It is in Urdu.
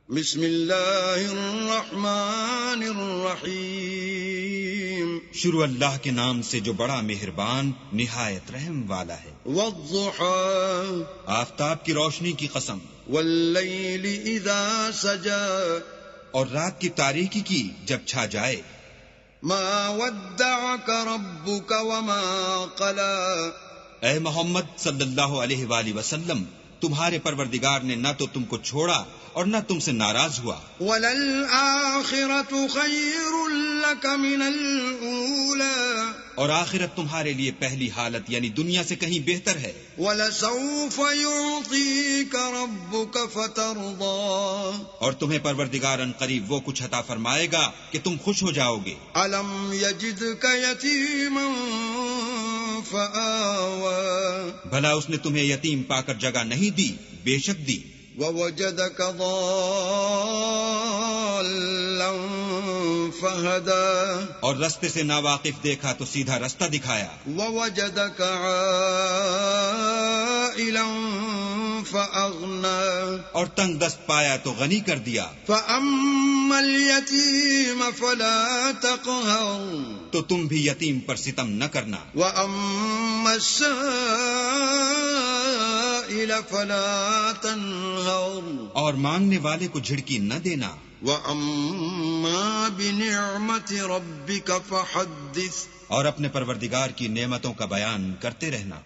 بسم اللہ الرحمن الرحیم شروع اللہ کے نام سے جو بڑا مہربان نہایت رحم والا ہے۔ والضحى آفتاب کی روشنی کی قسم، واللیل اذا سجا اور رات کی تاریکی کی جب چھا جائے۔ ما ودعك ربك وما قلى اے محمد صلی اللہ علیہ وآلہ وسلم، تمہارے پروردگار نے نہ تو تم کو چھوڑا اور نہ تم سے ناراض ہوا۔ وَلَلْآخِرَةُ خَيْرٌ لَكَ مِنَ الْأُولَى اور آخرت تمہارے لیے پہلی حالت یعنی دنیا سے کہیں بہتر ہے۔ وَلَسَوْفَ يُعْطِيكَ رَبُّكَ فَتَرْضَى اور تمہیں پروردگار ان قریب وہ کچھ عطا فرمائے گا کہ تم خوش ہو جاؤ گے۔ أَلَمْ يَجِدْكَ يَتِيمًا فَآوَى بھلا اس نے تمہیں یتیم پا کر جگہ نہیں دی؟ بے شک دی۔ وَوَجَدَكَ ضَالًّا فَهَدَى اور رستے سے ناواقف دیکھا تو سیدھا رستہ دکھایا۔ وَوَجَدَكَ عَائِلًا فَأَغْنَى اور تنگ دست پایا تو غنی کر دیا۔ فَأَمَّا الْيَتِيمَ فَلَا تَقْهَرْ تو تم بھی یتیم پر ستم نہ کرنا۔ وَأَمَّا السَّائِلَ فَلَا تَنْهَرْ اور مانگنے والے کو جھڑکی نہ دینا۔ وَأَمَّا بِنِعْمَةِ رَبِّكَ فَحَدِّثْ اور اپنے پروردگار کی نعمتوں کا بیان کرتے رہنا۔